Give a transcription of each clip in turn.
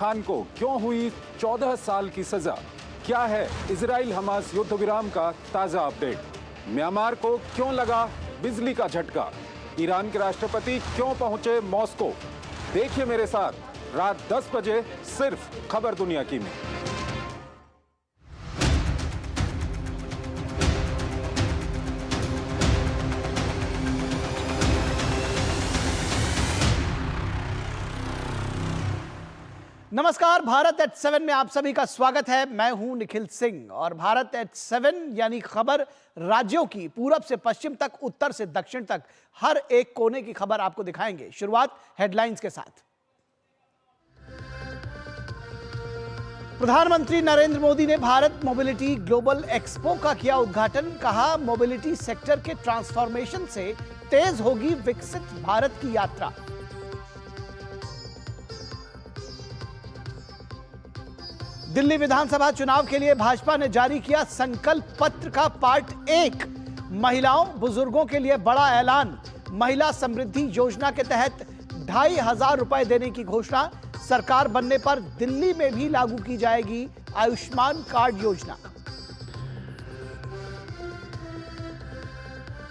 खान को क्यों हुई 14 साल की सजा? क्या है इजराइल हमास युद्ध विराम का ताजा अपडेट? म्यांमार को क्यों लगा बिजली का झटका? ईरान के राष्ट्रपति क्यों पहुंचे मॉस्को? देखिए मेरे साथ रात 10 बजे सिर्फ खबर दुनिया की में। नमस्कार, भारत एट 7 में आप सभी का स्वागत है। मैं हूं निखिल सिंह और भारत एट 7 यानी खबर राज्यों की पूरब से पश्चिम तक, उत्तर से दक्षिण तक हर एक कोने की खबर आपको दिखाएंगे। शुरुआत हेडलाइंस के साथ। प्रधानमंत्री नरेंद्र मोदी ने भारत मोबिलिटी ग्लोबल एक्सपो का किया उद्घाटन। कहा, मोबिलिटी सेक्टर के ट्रांसफॉर्मेशन से तेज होगी विकसित भारत की यात्रा। दिल्ली विधानसभा चुनाव के लिए भाजपा ने जारी किया संकल्प पत्र का पार्ट 1। महिलाओं बुजुर्गों के लिए बड़ा ऐलान। महिला समृद्धि योजना के तहत 2,500 रुपए देने की घोषणा। सरकार बनने पर दिल्ली में भी लागू की जाएगी आयुष्मान कार्ड योजना।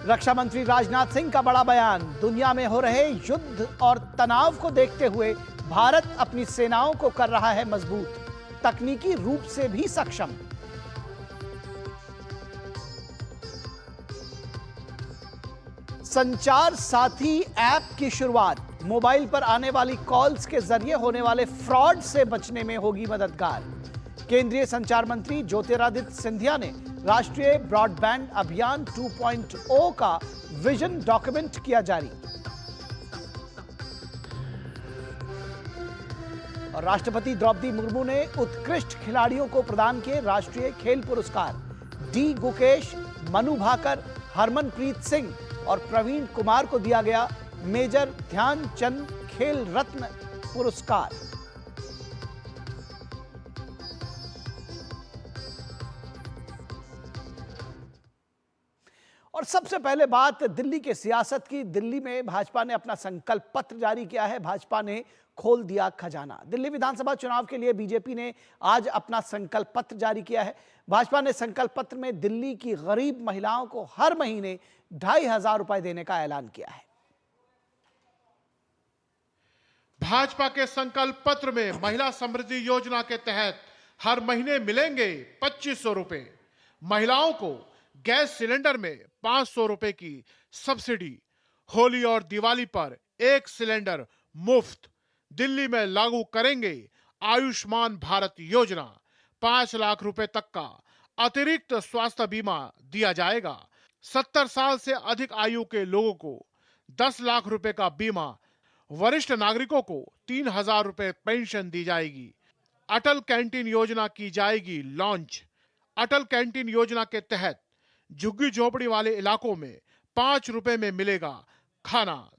रक्षा मंत्री राजनाथ सिंह का बड़ा बयान। दुनिया में हो रहे युद्ध और तनाव को देखते हुए भारत अपनी सेनाओं को कर रहा है मजबूत, तकनीकी रूप से भी सक्षम। संचार साथी ऐप की शुरुआत। मोबाइल पर आने वाली कॉल्स के जरिए होने वाले फ्रॉड से बचने में होगी मददगार। केंद्रीय संचार मंत्री ज्योतिरादित्य सिंधिया ने राष्ट्रीय ब्रॉडबैंड अभियान 2.0 का विजन डॉक्यूमेंट किया जारी। और राष्ट्रपति द्रौपदी मुर्मू ने उत्कृष्ट खिलाड़ियों को प्रदान किए राष्ट्रीय खेल पुरस्कार। डी गुकेश, मनु भाकर, हरमनप्रीत सिंह और प्रवीण कुमार को दिया गया मेजर ध्यानचंद खेल रत्न पुरस्कार। और सबसे पहले बात दिल्ली के सियासत की। दिल्ली में भाजपा ने अपना संकल्प पत्र जारी किया है। भाजपा ने खोल दिया खजाना। दिल्ली विधानसभा चुनाव के लिए बीजेपी ने आज अपना संकल्प पत्र जारी किया है। भाजपा ने संकल्प पत्र में दिल्ली की गरीब महिलाओं को हर महीने 2,500 रुपए देने का ऐलान किया है। भाजपा के संकल्प पत्र में महिला समृद्धि योजना के तहत हर महीने मिलेंगे 2,500 रुपए। महिलाओं को गैस सिलेंडर में 500 रुपए की सब्सिडी। होली और दिवाली पर 1 सिलेंडर मुफ्त। दिल्ली में लागू करेंगे आयुष्मान भारत योजना। 5 लाख रुपए तक का अतिरिक्त स्वास्थ्य बीमा दिया जाएगा। 70 साल से अधिक आयु के लोगों को 10 लाख रुपए का बीमा। वरिष्ठ नागरिकों को 3,000 रुपए पेंशन दी जाएगी। अटल कैंटीन योजना की जाएगी लॉन्च। अटल कैंटीन योजना के तहत झुग्गी झोपड़ी वाले इलाकों में 5 रुपए में मिलेगा खाना।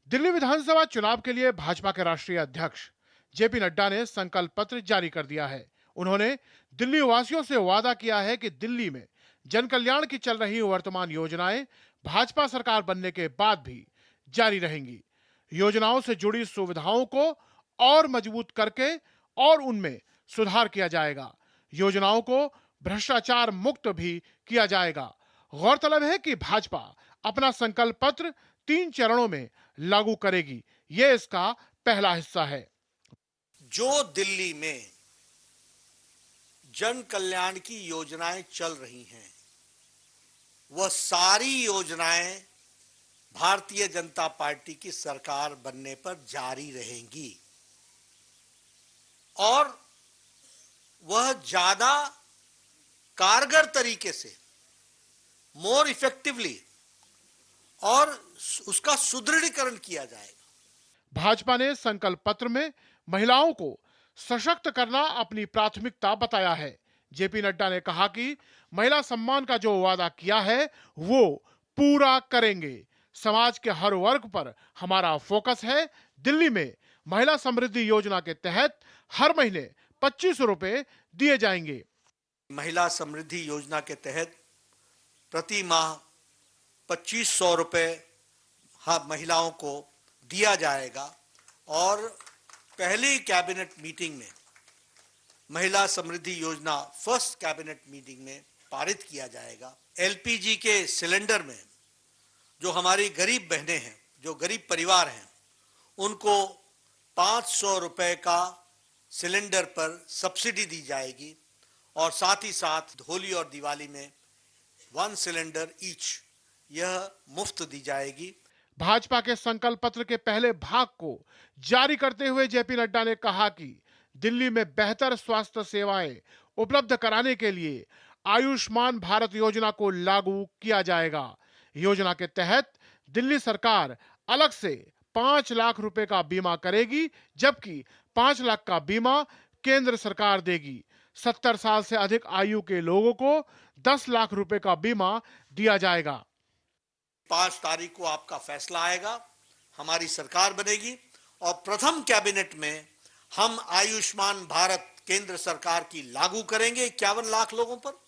दिल्ली विधानसभा चुनाव के लिए भाजपा के राष्ट्रीय अध्यक्ष जेपी नड्डा ने संकल्प पत्र जारी कर दिया है। उन्होंने दिल्ली वासियों से वादा किया है कि दिल्ली में जन कल्याण की चल रही वर्तमान योजनाएं भाजपा सरकार बनने के बाद भी जारी रहेंगी। योजनाओं से जुड़ी सुविधाओं को और मजबूत करके और उनमें सुधार किया जाएगा। योजनाओं को भ्रष्टाचार मुक्त भी किया जाएगा। गौरतलब है कि भाजपा अपना संकल्प पत्र 3 चरणों में लागू करेगी। यह इसका पहला हिस्सा है। जो दिल्ली में जन कल्याण की योजनाएं चल रही हैं, वह सारी योजनाएं भारतीय जनता पार्टी की सरकार बनने पर जारी रहेंगी और वह ज्यादा कारगर तरीके से, मोर इफेक्टिवली और उसका सुदृढ़ीकरण किया जाएगा। भाजपा ने संकल्प पत्र में महिलाओं को सशक्त करना अपनी प्राथमिकता बताया है। जेपी नड्डा ने कहा कि महिला सम्मान का जो वादा किया है वो पूरा करेंगे। समाज के हर वर्ग पर हमारा फोकस है। दिल्ली में महिला समृद्धि योजना के तहत हर महीने 2,500 रुपए दिए जाएंगे। महिला समृद्धि योजना के तहत प्रति माह 2,500 रुपए महिलाओं को दिया जाएगा और पहली कैबिनेट मीटिंग में महिला समृद्धि योजना फर्स्ट कैबिनेट मीटिंग में पारित किया जाएगा। एलपीजी के सिलेंडर में जो हमारी गरीब बहनें हैं, जो गरीब परिवार हैं, उनको 500 रुपए का सिलेंडर पर सब्सिडी दी जाएगी और साथ ही साथ होली और दिवाली में 1 सिलेंडर ईच यह मुफ्त दी जाएगी। भाजपा के संकल्प पत्र के पहले भाग को जारी करते हुए जेपी नड्डा ने कहा कि दिल्ली में बेहतर स्वास्थ्य सेवाएं उपलब्ध कराने के लिए आयुष्मान भारत योजना को लागू किया जाएगा। योजना के तहत दिल्ली सरकार अलग से 5 लाख रुपए का बीमा करेगी, जबकि 5 लाख का बीमा केंद्र सरकार देगी। 70 साल से अधिक आयु के लोगों को 10 लाख रुपए का बीमा दिया जाएगा। 5 तारीख को आपका फैसला आएगा, हमारी सरकार बनेगी और प्रथम कैबिनेट में हम आयुष्मान भारत केंद्र सरकार की लागू करेंगे 51 लाख लोगों पर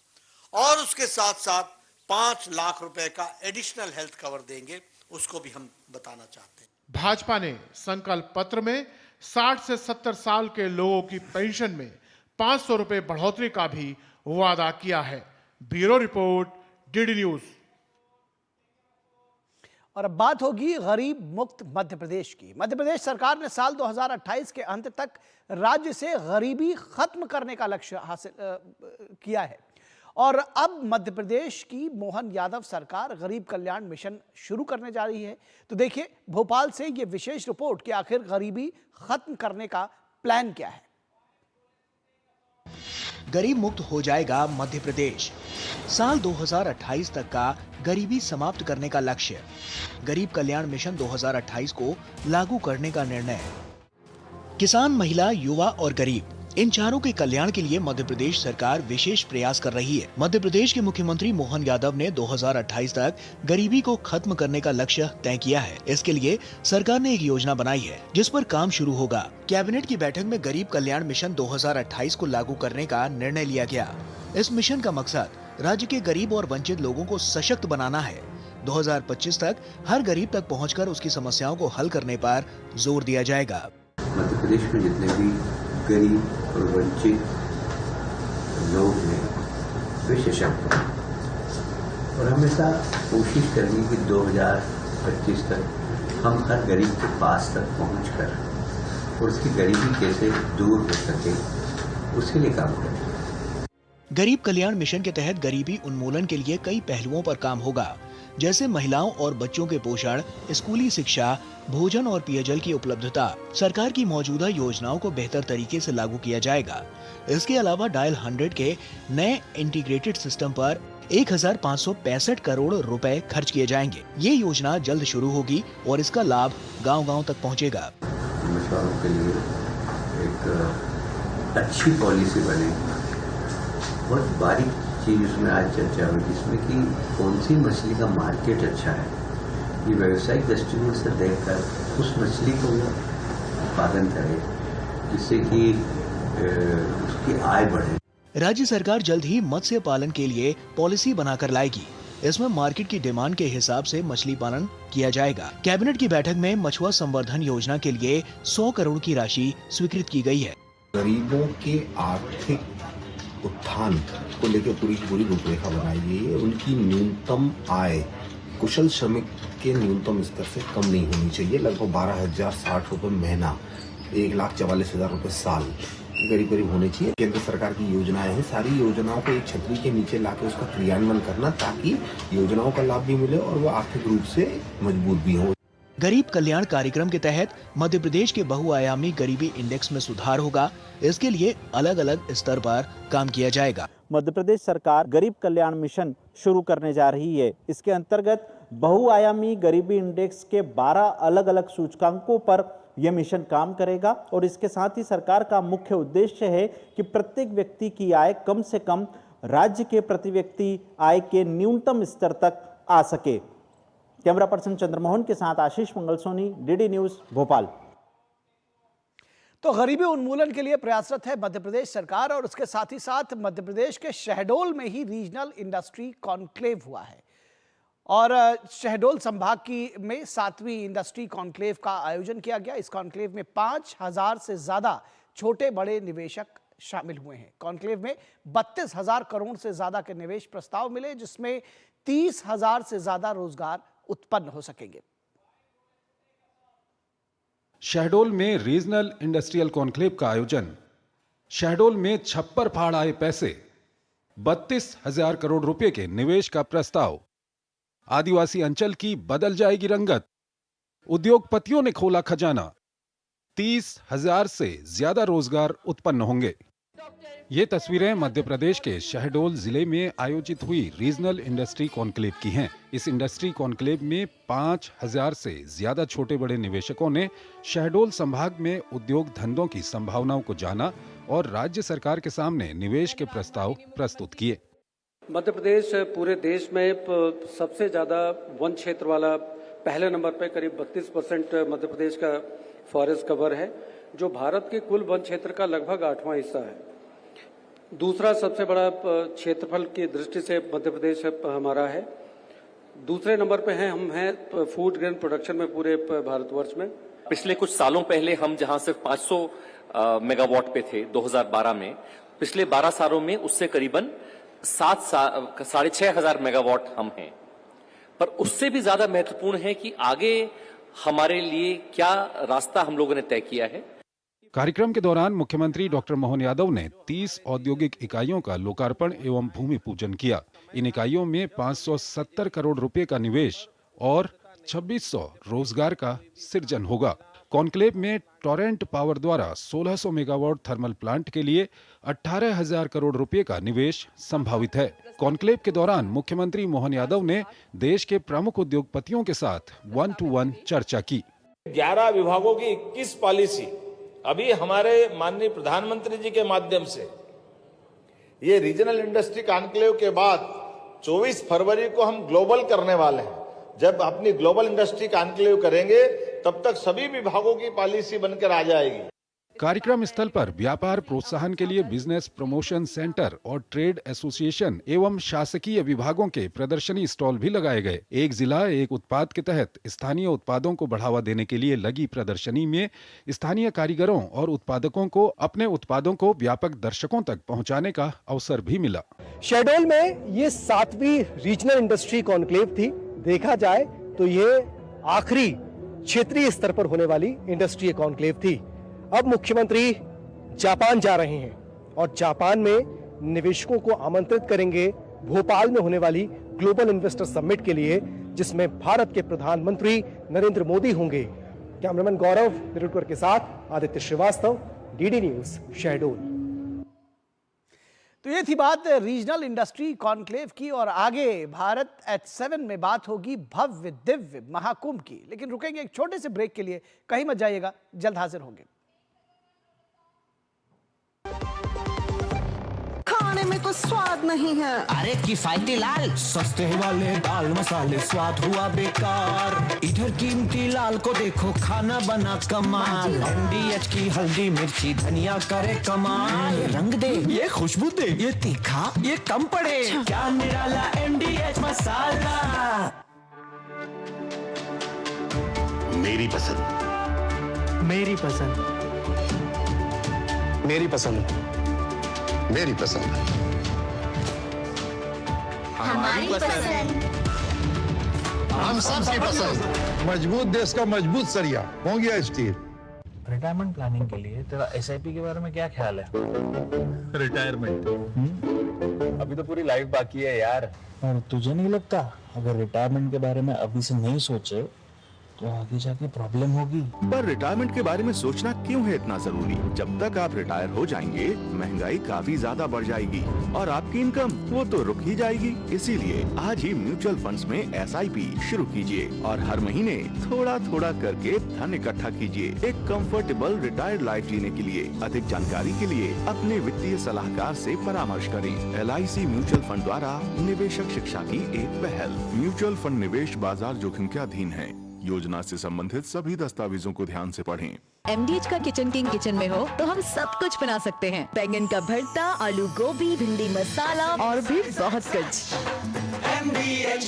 और उसके साथ साथ 5 लाख रुपए का एडिशनल हेल्थ कवर देंगे, उसको भी हम बताना चाहते हैं। भाजपा ने संकल्प पत्र में 60 से 70 साल के लोगों की पेंशन में 500 रुपए बढ़ोतरी का भी वादा किया है। Bureau report, DD news. और अब बात होगी गरीब मुक्त मध्य प्रदेश की। मध्य प्रदेश सरकार ने साल 2028 के अंत तक राज्य से गरीबी खत्म करने का लक्ष्य हासिल किया है और अब मध्य प्रदेश की मोहन यादव सरकार गरीब कल्याण मिशन शुरू करने जा रही है। तो देखिए भोपाल से यह विशेष रिपोर्ट कि आखिर गरीबी खत्म करने का प्लान क्या है। गरीब मुक्त हो जाएगा मध्य प्रदेश। साल 2028 तक का गरीबी समाप्त करने का लक्ष्य। गरीब कल्याण मिशन 2028 को लागू करने का निर्णय। किसान, महिला, युवा और गरीब, इन चारों के कल्याण के लिए मध्य प्रदेश सरकार विशेष प्रयास कर रही है। मध्य प्रदेश के मुख्यमंत्री मोहन यादव ने 2028 तक गरीबी को खत्म करने का लक्ष्य तय किया है। इसके लिए सरकार ने एक योजना बनाई है जिस पर काम शुरू होगा। कैबिनेट की बैठक में गरीब कल्याण मिशन 2028 को लागू करने का निर्णय लिया गया। इस मिशन का मकसद राज्य के गरीब और वंचित लोगों को सशक्त बनाना है। 2025 तक हर गरीब तक पहुंचकर उसकी समस्याओं को हल करने पर जोर दिया जाएगा। मध्य प्रदेश में जितने भी गरीब और वंचित लोग हैं वे सशक्त हैं और हमेशा कोशिश करेंगे कि 2025 तक हम हर गरीब के पास तक पहुंचकर और उसकी गरीबी कैसे दूर हो सके उसके लिए काम करें। गरीब कल्याण मिशन के तहत गरीबी उन्मूलन के लिए कई पहलुओं पर काम होगा, जैसे महिलाओं और बच्चों के पोषण, स्कूली शिक्षा, भोजन और पेयजल की उपलब्धता। सरकार की मौजूदा योजनाओं को बेहतर तरीके से लागू किया जाएगा। इसके अलावा डायल 100 के नए इंटीग्रेटेड सिस्टम पर 1565 करोड़ रुपए खर्च किए जाएंगे। ये योजना जल्द शुरू होगी और इसका लाभ गांव-गांव तक पहुंचेगा। मछुआरों के लिए एक अच्छी पॉलिसी बनेगी। बहुत बारीक चीज उसमें आज चर्चा हुई जिसमें कि कौन सी मछली का मार्केट अच्छा है, ये व्यवसायिक दृष्टिकोण से देखकर उस मछली को वो उत्पादन करे जिससे कि उसकी आय बढ़े। राज्य सरकार जल्द ही मत्स्य पालन के लिए पॉलिसी बनाकर लाएगी। इसमें मार्केट की डिमांड के हिसाब से मछली पालन किया जाएगा। कैबिनेट की बैठक में मछुआ संवर्धन योजना के लिए 100 करोड़ की राशि स्वीकृत की गई है। गरीबों के आर्थिक उत्थान को लेकर पूरी रूपरेखा बनाई गई है। उनकी न्यूनतम आय कुशल श्रमिक के न्यूनतम स्तर से कम नहीं होनी चाहिए। लगभग 12,060 रुपए महीना, 1,44,000 रुपए साल करीब होने चाहिए। केंद्र सरकार की योजनाएं हैं, सारी योजनाओं को एक छतरी के नीचे लाकर उसका क्रियान्वयन करना ताकि योजनाओं का लाभ भी मिले और वो आर्थिक रूप से मजबूत भी हो। गरीब कल्याण कार्यक्रम के तहत मध्य प्रदेश के बहुआयामी गरीबी इंडेक्स में सुधार होगा। इसके लिए अलग अलग स्तर पर काम किया जाएगा। मध्य प्रदेश सरकार गरीब कल्याण मिशन शुरू करने जा रही है। इसके अंतर्गत बहुआयामी गरीबी इंडेक्स के 12 अलग अलग सूचकांकों पर यह मिशन काम करेगा और इसके साथ ही सरकार का मुख्य उद्देश्य है कि प्रत्येक व्यक्ति की आय कम से कम राज्य के प्रति व्यक्ति आय के न्यूनतम स्तर तक आ सके। कैमरा पर्सन चंद्रमोहन के साथ आशीष मंगल सोनी, डीडी न्यूज, भोपाल। तो गरीबी उन्मूलन के लिए प्रयासरत है मध्य प्रदेश सरकार और उसके साथ ही साथ मध्य प्रदेश के शहडोल में ही रीजनल इंडस्ट्री कॉन्क्लेव हुआ है और शहडोल संभाग की में 7वीं इंडस्ट्री कॉन्क्लेव का आयोजन किया गया। इस कॉन्क्लेव में 5000 से ज्यादा छोटे बड़े निवेशक शामिल हुए हैं। कॉन्क्लेव में 32,000 करोड़ से ज्यादा के निवेश प्रस्ताव मिले, जिसमें 30,000 से ज्यादा रोजगार उत्पन्न हो सकेंगे। शहडोल में रीजनल इंडस्ट्रियल कॉन्क्लेव का आयोजन। शहडोल में छप्पर फाड़ आए पैसे, 32,000 करोड़ रुपए के निवेश का प्रस्ताव। आदिवासी अंचल की बदल जाएगी रंगत, उद्योगपतियों ने खोला खजाना, 30,000 से ज्यादा रोजगार उत्पन्न होंगे। ये तस्वीरें मध्य प्रदेश के शहडोल जिले में आयोजित हुई रीजनल इंडस्ट्री कॉन्क्लेव की हैं। इस इंडस्ट्री कॉन्क्लेव में 5,000 से ज्यादा छोटे बड़े निवेशकों ने शहडोल संभाग में उद्योग धंधों की संभावनाओं को जाना और राज्य सरकार के सामने निवेश के प्रस्ताव प्रस्तुत किए। मध्य प्रदेश पूरे देश में सबसे ज्यादा वन क्षेत्र वाला पहले नंबर पे, करीब 32% मध्य प्रदेश का फॉरेस्ट कवर है, जो भारत के कुल वन क्षेत्र का लगभग 8वां हिस्सा है। दूसरा सबसे बड़ा क्षेत्रफल की दृष्टि से मध्य प्रदेश हमारा है। दूसरे नंबर पे हम हैं फूड ग्रेन प्रोडक्शन में पूरे भारतवर्ष में। पिछले कुछ सालों पहले हम जहां सिर्फ 500 मेगावाट पे थे 2012 में, पिछले 12 सालों में उससे करीबन 6,500 मेगावाट हम हैं। पर उससे भी ज्यादा महत्वपूर्ण है कि आगे हमारे लिए क्या रास्ता हम लोगों ने तय किया है। कार्यक्रम के दौरान मुख्यमंत्री डॉक्टर मोहन यादव ने 30 औद्योगिक इकाइयों का लोकार्पण एवं भूमि पूजन किया। इन इकाइयों में 570 करोड़ रुपए का निवेश और 2600 रोजगार का सृजन होगा। कॉन्क्लेव में टोरेंट पावर द्वारा 1600 मेगावाट थर्मल प्लांट के लिए 18,000 करोड़ रुपए का निवेश संभावित है। कॉन्क्लेव के दौरान मुख्यमंत्री मोहन यादव ने देश के प्रमुख उद्योगपतियों के साथ 1-to-1 चर्चा की। 11 विभागों की 21 पॉलिसी अभी हमारे माननीय प्रधानमंत्री जी के माध्यम से ये रीजनल इंडस्ट्री कॉन्क्लेव के बाद 24 फरवरी को हम ग्लोबल करने वाले हैं। जब अपनी ग्लोबल इंडस्ट्री कॉन्क्लेव करेंगे तब तक सभी विभागों की पॉलिसी बनकर आ जाएगी। कार्यक्रम स्थल पर व्यापार प्रोत्साहन के लिए बिजनेस प्रमोशन सेंटर और ट्रेड एसोसिएशन एवं शासकीय विभागों के प्रदर्शनी स्टॉल भी लगाए गए। एक जिला एक उत्पाद के तहत स्थानीय उत्पादों को बढ़ावा देने के लिए लगी प्रदर्शनी में स्थानीय कारीगरों और उत्पादकों को अपने उत्पादों को व्यापक दर्शकों तक पहुंचाने का अवसर भी मिला। शहडोल में ये 7वीं रीजनल इंडस्ट्री कॉन्क्लेव थी। देखा जाए तो ये आखिरी क्षेत्रीय स्तर पर होने वाली इंडस्ट्री कॉन्क्लेव थी। अब मुख्यमंत्री जापान जा रहे हैं और जापान में निवेशकों को आमंत्रित करेंगे भोपाल में होने वाली ग्लोबल इन्वेस्टर समिट के लिए, जिसमें भारत के प्रधानमंत्री नरेंद्र मोदी होंगे। कैमरामैन गौरव निरुटकर के साथ आदित्य श्रीवास्तव, डीडी न्यूज, शहडोल। तो ये थी बात रीजनल इंडस्ट्री कॉन्क्लेव की, और आगे भारत H7 में बात होगी भव्य दिव्य महाकुंभ की। लेकिन रुकेंगे एक छोटे से ब्रेक के लिए, कहीं मत जाइएगा, जल्द हाजिर होंगे। खाने में तो स्वाद नहीं है। अरे किफायती लाल सस्ते वाले दाल मसाले स्वाद हुआ बेकार। इधर कीमती लाल को देखो खाना बना कमाल। NDH की हल्दी मिर्ची धनिया करे कमाल। ये रंग दे, ये खुशबू दे, ये तीखा, ये कम पड़े। क्या निराला NDH मसाला। मेरी पसंद, मेरी पसंद, मेरी पसंद, मेरी पसंद, हमारी पसंद, हम सबकी पसंद। मजबूत देश का मजबूत सरिया हो गया स्टील। रिटायरमेंट प्लानिंग के लिए तेरा SIP के बारे में क्या ख्याल है? रिटायरमेंट अभी तो पूरी लाइफ बाकी है यार। और तुझे नहीं लगता अगर रिटायरमेंट के बारे में अभी से नहीं सोचे तो आगे जाके प्रॉब्लम होगी? पर रिटायरमेंट के बारे में सोचना क्यों है इतना जरूरी? जब तक आप रिटायर हो जाएंगे महंगाई काफी ज्यादा बढ़ जाएगी और आपकी इनकम वो तो रुक ही जाएगी। इसीलिए आज ही म्यूचुअल फंड्स में SIP शुरू कीजिए और हर महीने थोड़ा थोड़ा करके धन इकट्ठा कीजिए एक कंफर्टेबल रिटायर्ड लाइफ जीने के लिए। अधिक जानकारी के लिए अपने वित्तीय सलाहकार से परामर्श करें। LIC म्यूचुअल फंड द्वारा निवेशक शिक्षा की एक पहल। म्यूचुअल फंड निवेश बाजार जोखिम के अधीन है। योजना से संबंधित सभी दस्तावेजों को ध्यान से पढ़ें। MDH का किचन किंग किचन में हो तो हम सब कुछ बना सकते हैं। बैंगन का भरता, आलू गोभी, भिंडी मसाला और भी बहुत कुछ। MDH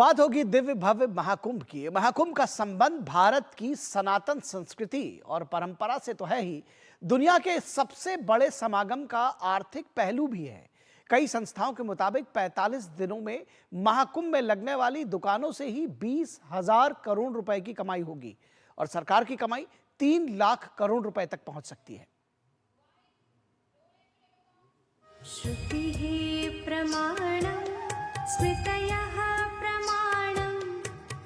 बात होगी दिव्य भव्य महाकुंभ की। महाकुंभ का संबंध भारत की सनातन संस्कृति और परंपरा से तो है ही, दुनिया के सबसे बड़े समागम का आर्थिक पहलू भी है। कई संस्थाओं के मुताबिक 45 दिनों में महाकुंभ में लगने वाली दुकानों से ही 20,000 करोड़ रुपए की कमाई होगी और सरकार की कमाई 3 लाख करोड़ रुपए तक पहुंच सकती है। श्रुतिः प्रमाणं स्मृतयः प्रमाणं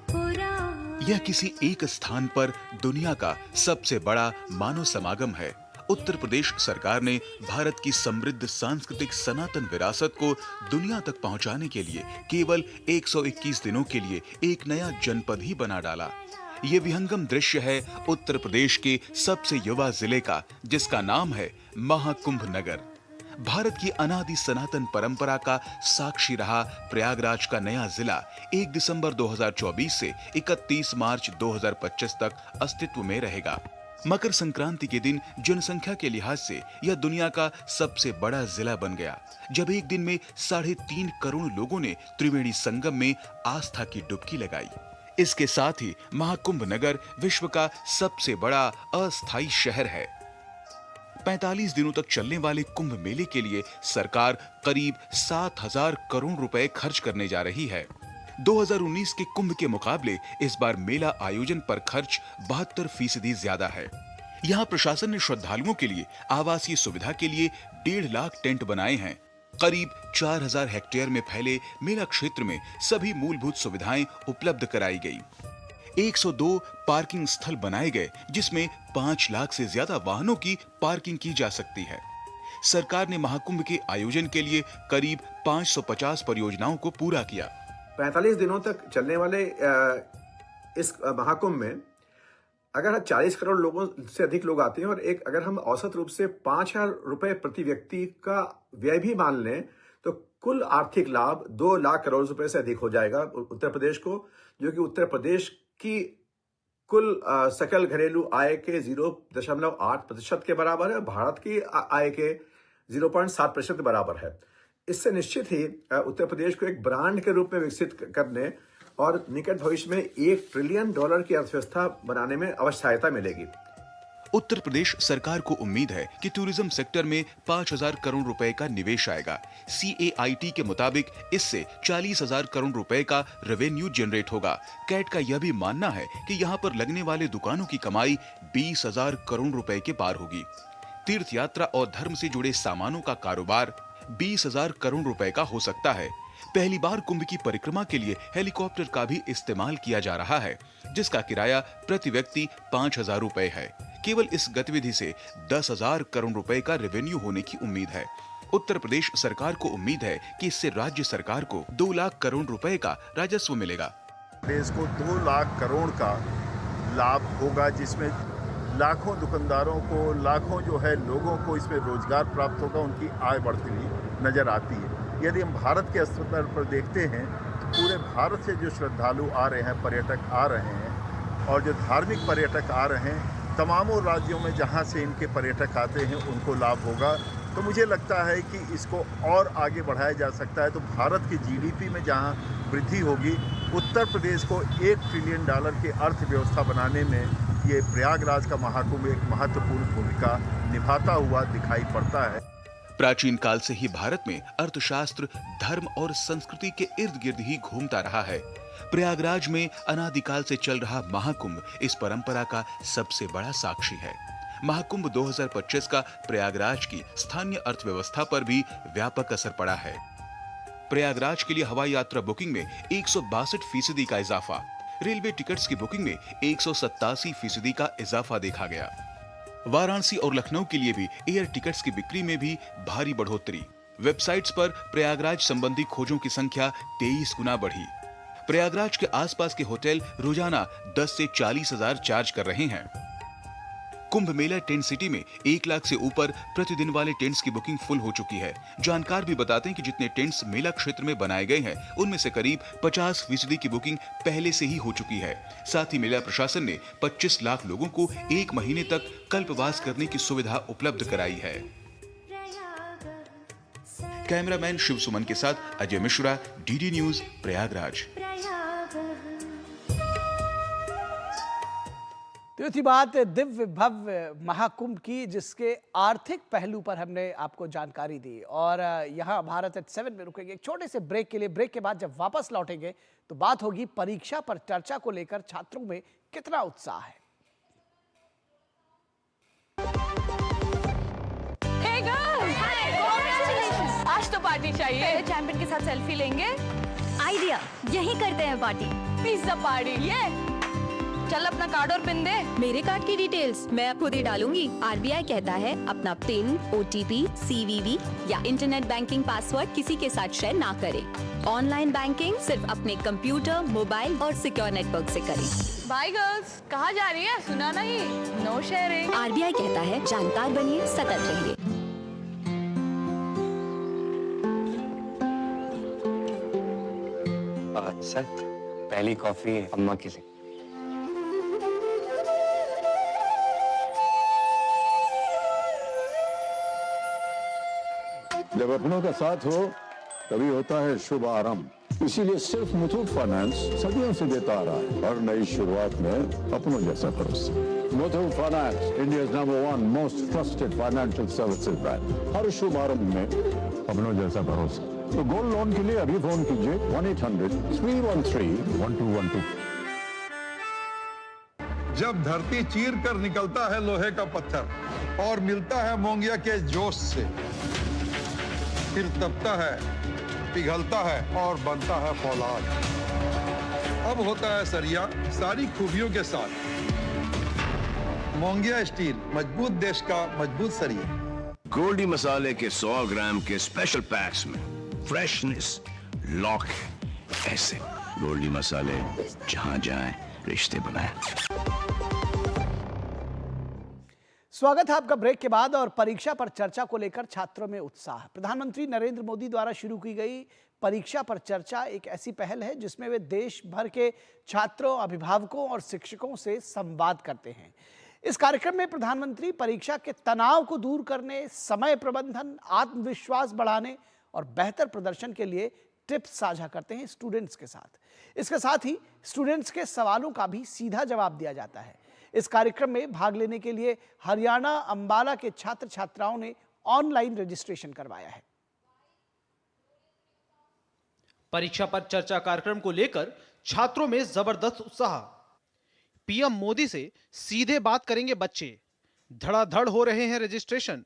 पुराणं। यह किसी एक स्थान पर दुनिया का सबसे बड़ा मानव समागम है। उत्तर प्रदेश सरकार ने भारत की समृद्ध सांस्कृतिक सनातन विरासत को दुनिया तक पहुंचाने के लिए केवल 121 दिनों के लिए एक नया जनपद ही बना डाला। ये विहंगम दृश्य है उत्तर प्रदेश के सबसे युवा जिले का, जिसका नाम है महाकुंभ नगर। भारत की अनादि सनातन परंपरा का साक्षी रहा प्रयागराज का नया जिला 1 दिसंबर 2024 से 31 मार्च 2025 तक अस्तित्व में रहेगा। मकर संक्रांति के दिन जनसंख्या के लिहाज से यह दुनिया का सबसे बड़ा जिला बन गया, जब एक दिन में 3.5 करोड़ लोगों ने त्रिवेणी संगम में आस्था की डुबकी लगाई। इसके साथ ही महाकुंभ नगर विश्व का सबसे बड़ा अस्थायी शहर है। 45 दिनों तक चलने वाले कुंभ मेले के लिए सरकार करीब 7,000 करोड़ रुपए खर्च करने जा रही है। 2019 के कुंभ के मुकाबले इस बार मेला आयोजन पर खर्च 72% ज्यादा है। यहाँ प्रशासन ने श्रद्धालुओं के लिए आवासीय सुविधा के लिए 1.5 लाख टेंट बनाए हैं। करीब 4,000 हेक्टेयर में फैले मेला क्षेत्र में सभी मूलभूत सुविधाएं उपलब्ध कराई गई। 102 पार्किंग स्थल बनाए गए, जिसमें 5 लाख से ज्यादा वाहनों की पार्किंग की जा सकती है। सरकार ने महाकुंभ के आयोजन के लिए करीब 550 परियोजनाओं को पूरा किया। 45 दिनों तक चलने वाले इस महाकुंभ में अगर 40 करोड़ लोगों से अधिक लोग आते हैं और अगर हम औसत रूप से 5,000 रुपए प्रति व्यक्ति का व्यय भी मान लें, तो कुल आर्थिक लाभ 2 लाख करोड़ रुपए से अधिक हो जाएगा उत्तर प्रदेश को, जो कि उत्तर प्रदेश की कुल सकल घरेलू आय के 0.8% के बराबर है, भारत की आय के 0.7% बराबर है। इससे निश्चित ही उत्तर प्रदेश को एक ब्रांड के रूप में विकसित करने और निकट भविष्य में $1 ट्रिलियन की अर्थव्यवस्था बनाने में अवश्य सहायता मिलेगी। उत्तर प्रदेश सरकार को उम्मीद है कि टूरिज्म सेक्टर में 5,000 करोड़ रुपए का निवेश आएगा। CAIT के मुताबिक इससे 40,000 करोड़ रुपए का रेवेन्यू जनरेट होगा। कैट का यह भी मानना है कि यहाँ पर लगने वाले दुकानों की कमाई 20,000 करोड़ रुपए के पार होगी। तीर्थ यात्रा और धर्म से जुड़े सामानों का कारोबार 20,000 करोड़ रुपए का हो सकता है। पहली बार कुंभ की परिक्रमा के लिए हेलीकॉप्टर का भी इस्तेमाल किया जा रहा है, जिसका किराया प्रति व्यक्ति 5,000 रुपए है। केवल इस गतिविधि से 10,000 करोड़ रुपए का रेवेन्यू होने की उम्मीद है। उत्तर प्रदेश सरकार को उम्मीद है कि इससे राज्य सरकार को 2 लाख करोड़ रुपए का राजस्व मिलेगा। देश को 2 लाख करोड़ का लाभ होगा, जिसमें लाखों दुकानदारों को, लाखों जो है लोगों को इसमें रोजगार प्राप्त होगा, उनकी आय बढ़ती हुई नजर आती है। यदि हम भारत के स्तर पर देखते हैं तो पूरे भारत से जो श्रद्धालु आ रहे हैं, पर्यटक आ रहे हैं और जो धार्मिक पर्यटक आ रहे हैं, तमामों राज्यों में जहां से इनके पर्यटक आते हैं उनको लाभ होगा। तो मुझे लगता है कि इसको और आगे बढ़ाया जा सकता है। तो भारत की GDP में जहां वृद्धि होगी, उत्तर प्रदेश को $1 ट्रिलियन की अर्थव्यवस्था बनाने में ये प्रयागराज का महाकुंभ एक महत्वपूर्ण भूमिका निभाता हुआ दिखाई पड़ता है। प्राचीन काल से ही भारत में अर्थशास्त्र धर्म और संस्कृति के इर्द गिर्द ही घूमता रहा है। प्रयागराज में अनादिकाल से चल रहा महाकुंभ इस परंपरा का सबसे बड़ा साक्षी है। महाकुंभ 2025 का प्रयागराज की स्थानीय अर्थव्यवस्था पर भी व्यापक असर पड़ा है। प्रयागराज के लिए हवाई यात्रा बुकिंग में 162% का इजाफा, रेलवे टिकट्स की बुकिंग में 187% का इजाफा देखा गया। वाराणसी और लखनऊ के लिए भी एयर टिकट्स की बिक्री में भी भारी बढ़ोतरी। वेबसाइट्स पर प्रयागराज संबंधी खोजों की संख्या 23 गुना बढ़ी। प्रयागराज के आसपास के होटल रोजाना 10 से 40,000 चार्ज कर रहे हैं। कुंभ मेला टेंट सिटी में 1 लाख से ऊपर प्रतिदिन वाले टेंट्स की बुकिंग फुल हो चुकी है। जानकार भी बताते हैं कि जितने टेंट्स मेला क्षेत्र में बनाए गए हैं, उनमें से करीब 50% की बुकिंग पहले से ही हो चुकी है। साथ ही मेला प्रशासन ने 25 लाख लोगों को 1 महीने तक कल्पवास करने की सुविधा उपलब्ध कराई है। कैमरामैन शिव सुमन के साथ अजय मिश्रा, DD न्यूज, प्रयागराज। तो थी बात दिव्य भव्य महाकुंभ की, जिसके आर्थिक पहलू पर हमने आपको जानकारी दी। और यहाँ भारत एट 7 में रुकेंगे एक छोटे से ब्रेक के लिए। ब्रेक के बाद जब वापस लौटेंगे तो बात होगी परीक्षा पर चर्चा को लेकर छात्रों में कितना उत्साह है। Hey girls! Congratulations! आज तो पार्टी चाहिए। चैंपियन के साथ सेल्फी लेंगे। आइडिया, यही करते हैं पार्टी। Pizza party. ये चल अपना कार्ड और पिन दे। मेरे कार्ड की डिटेल्स मैं खुद ही डालूंगी। आरबीआई कहता है अपना पिन, ओटीपी, सीवीवी या इंटरनेट बैंकिंग पासवर्ड किसी के साथ शेयर ना करें। ऑनलाइन बैंकिंग सिर्फ अपने कंप्यूटर, मोबाइल और सिक्योर नेटवर्क से करें। बाय गर्ल्स, कहाँ जा रही है? सुना नहीं? No sharing. आरबीआई कहता है जानकार बनिए, सतर्क रहिए। सर, पहली कॉफी अम्मा के लिए। जब अपनों का साथ हो तभी होता है शुभ आरंभ। इसीलिए सिर्फ मुथूट फाइनेंस सदियों से देता आ रहा है और नई शुरुआत में अपनों जैसा भरोसा। Muthoot finance, India number 1 most trusted financial services bank. हर शुभ आरंभ में अपनों जैसा भरोसा। तो गोल्ड लोन के लिए अभी फोन कीजिए 1-800-313-1212। जब धरती चीर कर निकलता है लोहे का पत्थर और मिलता है मोंगिया के जोश से, फिर तपता है, पिघलता है और बनता है फौलाद। अब होता है सरिया सारी खूबियों के साथ। मोंगिया स्टील, मजबूत देश का मजबूत सरिया। गोल्डी मसाले के 100 ग्राम के स्पेशल पैक्स में फ्रेशनेस लॉक है। ऐसे गोल्डी मसाले जहां जाएं रिश्ते बनाएं। स्वागत है आपका ब्रेक के बाद। और परीक्षा पर चर्चा को लेकर छात्रों में उत्साह। प्रधानमंत्री नरेंद्र मोदी द्वारा शुरू की गई परीक्षा पर चर्चा एक ऐसी पहल है जिसमें वे देश भर के छात्रों, अभिभावकों और शिक्षकों से संवाद करते हैं। इस कार्यक्रम में प्रधानमंत्री परीक्षा के तनाव को दूर करने, समय प्रबंधन, आत्मविश्वास बढ़ाने और बेहतर प्रदर्शन के लिए टिप्स साझा करते हैं स्टूडेंट्स के साथ। इसके साथ ही स्टूडेंट्स के सवालों का भी सीधा जवाब दिया जाता है। इस कार्यक्रम में भाग लेने के लिए हरियाणा अंबाला के छात्र छात्राओं ने ऑनलाइन रजिस्ट्रेशन करवाया है। परीक्षा पर चर्चा कार्यक्रम को लेकर छात्रों में जबरदस्त उत्साह। पीएम मोदी से सीधे बात करेंगे बच्चे। धड़ाधड़ हो रहे हैं रजिस्ट्रेशन।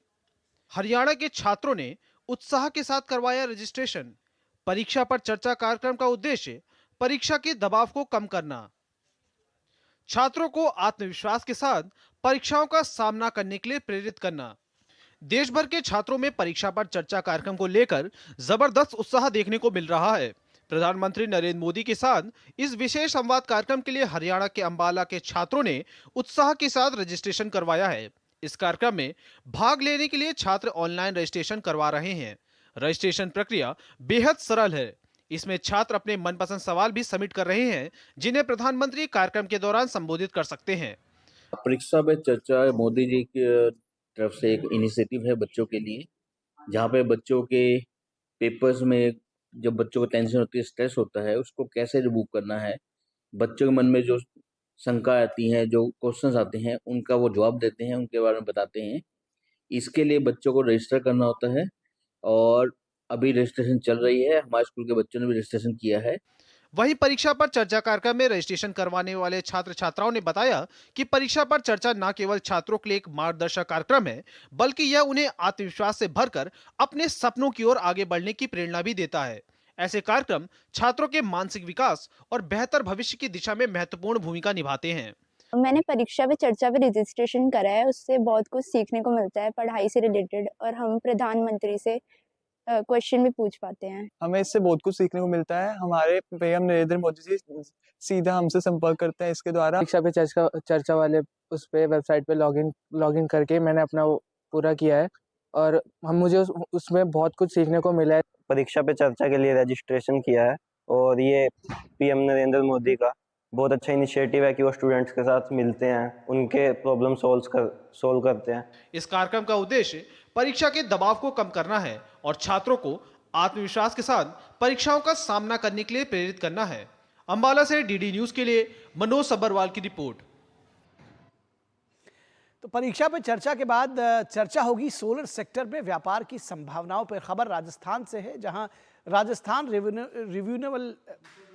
हरियाणा के छात्रों ने उत्साह के साथ करवाया रजिस्ट्रेशन। परीक्षा पर चर्चा कार्यक्रम का उद्देश्य परीक्षा के दबाव को कम करना, छात्रों को आत्मविश्वास के साथ परीक्षाओं का सामना करने के लिए प्रेरित करना। देश भर के छात्रों में परीक्षा पर चर्चा कार्यक्रम को लेकर जबरदस्त उत्साह देखने को मिल रहा है। प्रधानमंत्री नरेंद्र मोदी के साथ इस विशेष संवाद कार्यक्रम के लिए हरियाणा के अंबाला के छात्रों ने उत्साह के साथ रजिस्ट्रेशन करवाया है। इस कार्यक्रम में भाग लेने के लिए छात्र ऑनलाइन रजिस्ट्रेशन करवा रहे हैं। रजिस्ट्रेशन प्रक्रिया बेहद सरल है। इसमें छात्र अपने मनपसंद सवाल भी सबमिट कर रहे हैं, जिन्हें प्रधानमंत्री कार्यक्रम के दौरान संबोधित कर सकते हैं। परीक्षा पे चर्चा मोदी जी की तरफ से एक इनिशिएटिव है बच्चों के लिए, जहाँ पे बच्चों के पेपर्स में जब बच्चों को टेंशन होती है, स्ट्रेस होता है, उसको कैसे रिमूव करना है। बच्चों के मन में जो शंका आती है, जो क्वेश्चंस आते हैं, उनका वो जवाब देते हैं, उनके बारे में बताते हैं। इसके लिए बच्चों को रजिस्टर करना होता है और अभी रजिस्ट्रेशन चल रही है। हमारे स्कूल के बच्चों ने भी रजिस्ट्रेशन किया है। वहीं परीक्षा पर चर्चा कार्यक्रम में रजिस्ट्रेशन करवाने वाले छात्र छात्राओं ने बताया कि परीक्षा पर चर्चा न केवल छात्रों के लिए एक मार्गदर्शक कार्यक्रम है, बल्कि यह उन्हें आत्मविश्वास से भरकर अपने सपनों की ओर आगे बढ़ने की प्रेरणा भी देता है। ऐसे कार्यक्रम छात्रों के मानसिक विकास और बेहतर भविष्य की दिशा में महत्वपूर्ण भूमिका निभाते हैं। मैंने परीक्षा पे चर्चा पे रजिस्ट्रेशन करा है, उससे बहुत कुछ सीखने को मिलता है पढ़ाई से रिलेटेड, और हम प्रधानमंत्री से क्वेश्चन भी पूछ पाते हैं। हमें इससे बहुत कुछ सीखने को मिलता है। हमारे पीएम नरेंद्र मोदी जी सीधा हमसे संपर्क करते हैं इसके द्वारा। परीक्षा पे चर्चा वाले उस पे वेबसाइट पे लॉगिन करके मैंने अपना वो पूरा किया है और मुझे उसमें बहुत कुछ सीखने को मिला है। परीक्षा पे चर्चा के लिए रजिस्ट्रेशन किया है और ये पीएम नरेंद्र मोदी का बहुत अच्छा इनिशिएटिव है कि वो स्टूडेंट्स के साथ मिलते हैं, उनके प्रॉब्लम सोल्व करते हैं। इस कार्यक्रम का उद्देश्य परीक्षा के दबाव को कम करना है और छात्रों को आत्मविश्वास के साथ परीक्षाओं का सामना करने के लिए प्रेरित करना है। अंबाला से डीडी न्यूज के लिए मनोज सब्बरवाल की रिपोर्ट। तो परीक्षा पे चर्चा के बाद चर्चा होगी सोलर सेक्टर में व्यापार की संभावनाओं पर। खबर राजस्थान से है, जहां राजस्थान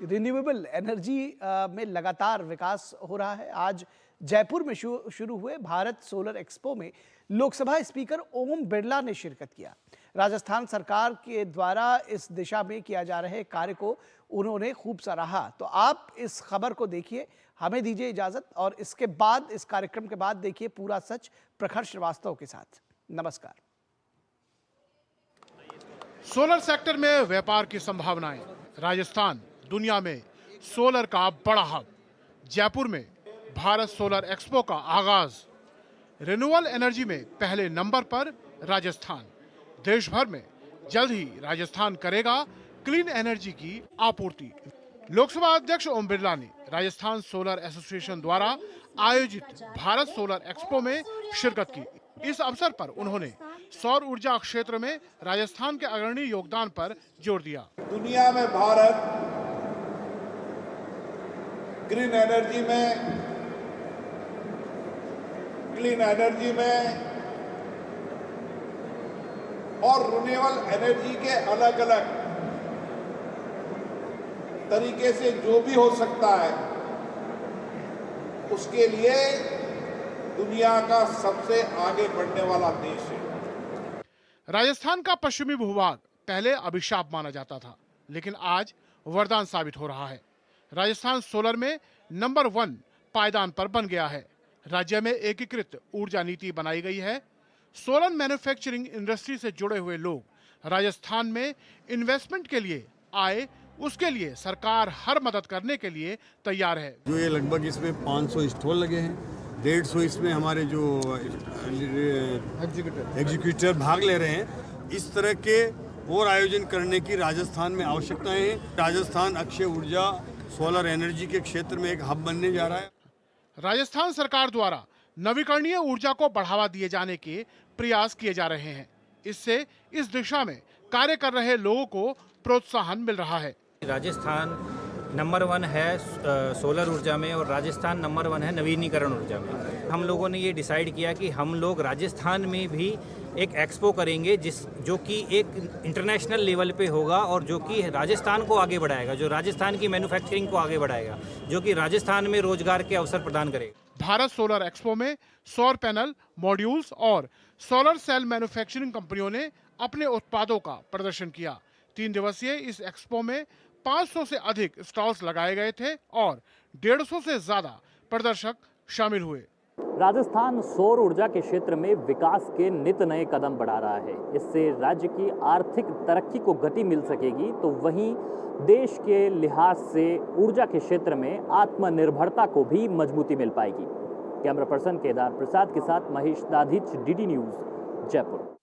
रिन्यूएबल एनर्जी में लगातार विकास हो रहा है। आज जयपुर में शुरू हुए भारत सोलर एक्सपो में लोकसभा स्पीकर ओम बिरला ने शिरकत किया। राजस्थान सरकार के द्वारा इस दिशा में किया जा रहे कार्य को उन्होंने खूब सराहा। तो आप इस खबर को देखिए, हमें दीजिए इजाजत, और इसके बाद इस कार्यक्रम के बाद देखिए पूरा सच प्रखर श्रीवास्तव के साथ। नमस्कार। सोलर सेक्टर में व्यापार की संभावनाएं। राजस्थान दुनिया में सोलर का बड़ा हब। जयपुर में भारत सोलर एक्सपो का आगाज। रिन्यूएबल एनर्जी में पहले नंबर पर राजस्थान। देश भर में जल्द ही राजस्थान करेगा क्लीन एनर्जी की आपूर्ति। लोकसभा अध्यक्ष ओम बिरला ने राजस्थान सोलर एसोसिएशन द्वारा आयोजित भारत सोलर एक्सपो में शिरकत की। इस अवसर पर उन्होंने सौर ऊर्जा क्षेत्र में राजस्थान के अग्रणी योगदान पर जोर दिया। दुनिया में भारत ग्रीन एनर्जी में, क्लीन एनर्जी में और रिन्यूएबल एनर्जी के अलग अलग तरीके से जो भी हो सकता है, उसके लिए दुनिया का सबसे आगे बढ़ने वाला देश है। राजस्थान का पश्चिमी भूभाग पहले अभिशाप माना जाता था, लेकिन आज वरदान साबित हो रहा है। राजस्थान सोलर में नंबर 1 पायदान पर बन गया है। राज्य में एकीकृत ऊर्जा नीति बनाई गई है। सोलर मैन्युफैक्चरिंग इंडस्ट्री से जुड़े हुए लोग राजस्थान में इन्वेस्टमेंट के लिए आए, उसके लिए सरकार हर मदद करने के लिए तैयार है। जो ये लगभग इसमें 500 स्टॉल लगे हैं, 150 इसमें हमारे जो एग्जीक्यूटिव भाग ले रहे हैं। इस तरह के और आयोजन करने की राजस्थान में आवश्यकताएं हैं। राजस्थान अक्षय ऊर्जा सोलर एनर्जी के क्षेत्र में एक हब बनने जा रहा है। राजस्थान सरकार द्वारा नवीकरणीय ऊर्जा को बढ़ावा दिए जाने के प्रयास किए जा रहे हैं। इससे इस दिशा में कार्य कर रहे लोगों को प्रोत्साहन मिल रहा है। राजस्थान नंबर 1 है सोलर ऊर्जा में और राजस्थान नंबर 1 है नवीनीकरण ऊर्जा में। हम लोगों ने ये डिसाइड किया कि हम लोग राजस्थान में भी एक एक्सपो करेंगे जो कि एक इंटरनेशनल लेवल पे होगा और जो कि राजस्थान को आगे बढ़ाएगा, जो राजस्थान की मैन्युफैक्चरिंग को आगे बढ़ाएगा, जो कि राजस्थान में रोजगार के अवसर प्रदान करेगा। भारत सोलर एक्सपो में सौर पैनल, मॉड्यूल्स और सोलर सेल मैन्युफैक्चरिंग कंपनियों ने अपने उत्पादों का प्रदर्शन किया। 3 दिवसीय इस एक्सपो में 500 से अधिक स्टॉल्स लगाए गए थे और 150 से ज्यादा प्रदर्शक शामिल हुए। राजस्थान सौर ऊर्जा के क्षेत्र में विकास के नित नए कदम बढ़ा रहा है। इससे राज्य की आर्थिक तरक्की को गति मिल सकेगी, तो वहीं देश के लिहाज से ऊर्जा के क्षेत्र में आत्मनिर्भरता को भी मजबूती मिल पाएगी। कैमरा पर्सन केदार प्रसाद के साथ महेश दाधिच, डीडी न्यूज़, जयपुर।